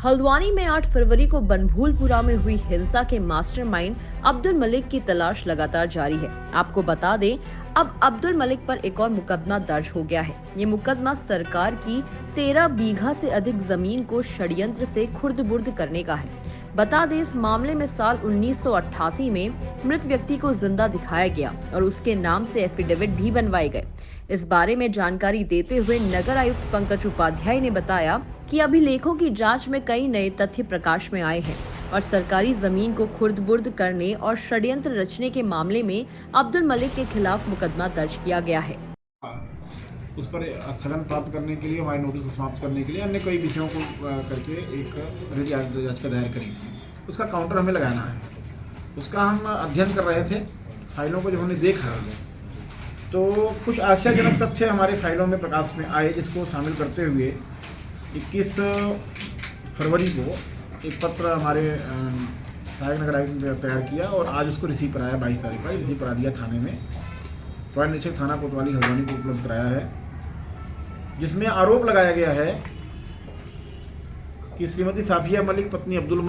हल्द्वानी में 8 फरवरी को बनभूलपुरा में हुई हिंसा के मास्टरमाइंड अब्दुल मलिक की तलाश लगातार जारी है। आपको बता दें, अब अब्दुल मलिक पर एक और मुकदमा दर्ज हो गया है। ये मुकदमा सरकार की 13 बीघा से अधिक जमीन को षड्यंत्र से खुर्द-बुर्द करने का है। बता दें, इस मामले में साल 1988 में मृत व्यक्ति को जिंदा दिखाया गया और उसके नाम से एफिडेविट भी बनवाए गए। इस बारे में जानकारी देते हुए नगर आयुक्त पंकज उपाध्याय ने बताया कि अभिलेखों की जांच में कई नए तथ्य प्रकाश में आए हैं और सरकारी जमीन को खुर्द-बुर्द करने और षड्यंत्र रचने के मामले में अब्दुल मलिक के खिलाफ मुकदमा दर्ज किया गया है। उस पर स्थगन प्राप्त करने के लिए, हमारे नोटिस को समाप्त करने के लिए अन्य कई विषयों को करके एक रिट याचिका दायर करी थी। उसका काउंटर हमें लगाना है। उसका हम अध्ययन कर रहे थे। फाइलों को जब हमने देखा तो कुछ आश्चर्यजनक तथ्य हमारे फाइलों में प्रकाश में आए, जिसको शामिल करते हुए 21 फरवरी को एक पत्र हमारे सहायक नगर आयुक्त ने तैयार किया और आज उसको रिसीव कराया। 22 तारीख का रिसीव करा दिया थाने में। पॉइंट निरीक्षक थाना कोतवाली हल्द्वानी को उपलब्ध कराया है, जिसमें आरोप लगाया गया है कि श्रीमती साफिया मलिक पत्नी अब्दुल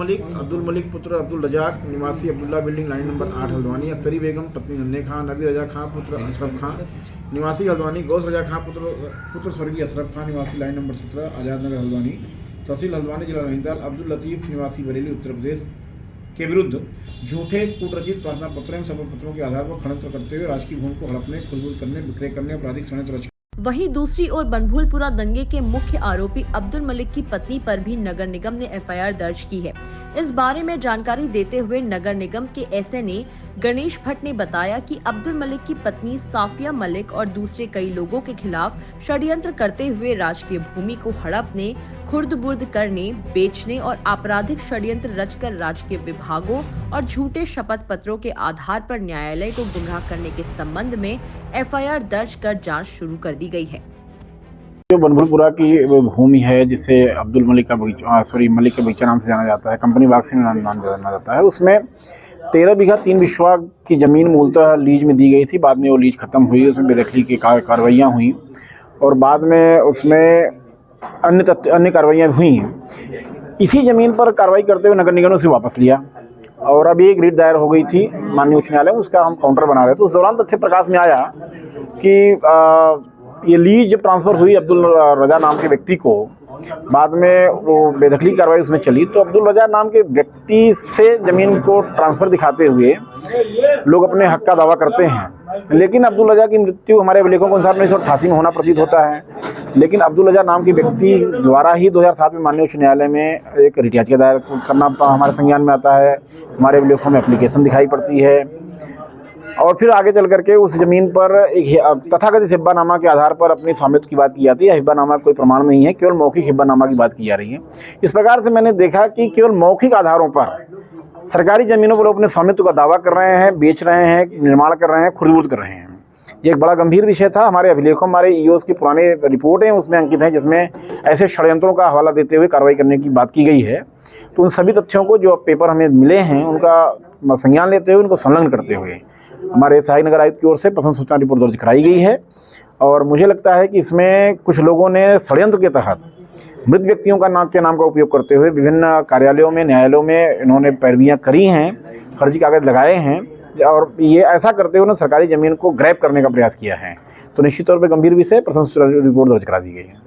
मलिक पुत्र अब्दुल रजाक निवासी Abdullah building line number 8 Haldwani, Akhtari Begum पत्नी नन्हे खां, नबी रजा खां पुत्र अशरफ खां निवासी हल्द्वानी, गौस रजा खां पुत्र स्वर्गीय अशरफ खां निवासी लाइन नंबर 17 आज़ाद नगर हल्द्वानी, तहसील हल्द्वानी जिला नैनीताल, अब्दुल लतीफ़ निवासी बरेली उत्तर प्रदेश के विरुद्ध झूठे कूटरचित प्रार्थना पत्रों एवं शपथ पत्रों के आधार पर षड्यंत्र करते हुए राजकीय भूमि को हड़पने, खुर्द-बुर्द करने, विक्रय करने, आपराधिक षड्यंत्र रचने। वहीं दूसरी ओर बनभूलपुरा दंगे के मुख्य आरोपी अब्दुल मलिक की पत्नी पर भी नगर निगम ने एफआईआर दर्ज की है। इस बारे में जानकारी देते हुए नगर निगम के एसएनए गणेश भट्ट ने बताया कि अब्दुल मलिक की पत्नी साफिया मलिक और दूसरे कई लोगों के खिलाफ षड्यंत्र करते हुए राजकीय भूमि को हड़पने, खुर्द-बुर्द करने, बेचने और आपराधिक षड्यंत्र रचकर राजकीय विभागों और झूठे शपथ पत्रों के आधार पर न्यायालय को गुमराह करने के संबंध में एफआईआर दर्ज कर जांच शुरू कर दी गई है। जो बनभूलपुरा की भूमि है, जिसे अब्दुल मलिक का मलिक के बगीचा नाम से जाना जाता है, कंपनी बाग से नाम जाना जाता है, उसमें 13 बीघा 3 विश्वा की ज़मीन मूलतः लीज में दी गई थी। बाद में वो लीज ख़त्म हुई, उसमें बेदखली की कार्रवाइयाँ हुई और बाद में उसमें अन्य कार्रवाइयाँ हुई हैं। इसी ज़मीन पर कार्रवाई करते हुए नगर निगम ने उसे वापस लिया और अभी एक रिट दायर हो गई थी माननीय उच्च न्यायालय में, उसका हम काउंटर बना रहे थे। उस दौरान तथ्य प्रकाश में आया कि ये लीज जब ट्रांसफ़र हुई अब्दुल रजा नाम के व्यक्ति को, बाद में वो बेदखली कार्रवाई उसमें चली, तो अब्दुल रजा नाम के व्यक्ति से ज़मीन को ट्रांसफ़र दिखाते हुए लोग अपने हक का दावा करते हैं। लेकिन अब्दुल रजा की मृत्यु हमारे अभिलेखों के अनुसार 1988 में होना प्रतीत होता है। लेकिन अब्दुल रजा नाम के व्यक्ति द्वारा ही 2007 में माननीय उच्च न्यायालय में एक रिट याचिका दायर करना हमारे संज्ञान में आता है। हमारे अभिलेखों में एप्लीकेशन दिखाई पड़ती है और फिर आगे चल करके उस ज़मीन पर एक तथाकथित हिब्बानामा के आधार पर अपने स्वामित्व की बात की जाती है। हिब्बानामा कोई प्रमाण नहीं है, केवल मौखिक हिब्बानामा की बात की जा रही है। इस प्रकार से मैंने देखा कि केवल मौखिक आधारों पर सरकारी ज़मीनों पर लोग अपने स्वामित्व का दावा कर रहे हैं, बेच रहे हैं, निर्माण कर रहे हैं, खुर्द-बुर्द कर रहे हैं। ये एक बड़ा गंभीर विषय था। हमारे अभिलेखों, हमारे ईओस की पुराने रिपोर्टें उसमें अंकित हैं, जिसमें ऐसे षड्यंत्रों का हवाला देते हुए कार्रवाई करने की बात की गई है। तो उन सभी तथ्यों को जो पेपर हमें मिले हैं, उनका संज्ञान लेते हुए, उनको संलग्न करते हुए हमारे सहायक नगर आयुक्त की ओर से प्रथम सूचना रिपोर्ट दर्ज कराई गई है। और मुझे लगता है कि इसमें कुछ लोगों ने षड्यंत्र के तहत मृत व्यक्तियों का नाम का उपयोग करते हुए विभिन्न कार्यालयों में, न्यायालयों में इन्होंने पैरवियाँ करी हैं, फर्जी कागज लगाए हैं और ये ऐसा करते हुए सरकारी ज़मीन को ग्रैब करने का प्रयास किया है। तो निश्चित तौर पर गंभीर विषय, प्रथम सूचना रिपोर्ट दर्ज करा दी गई है।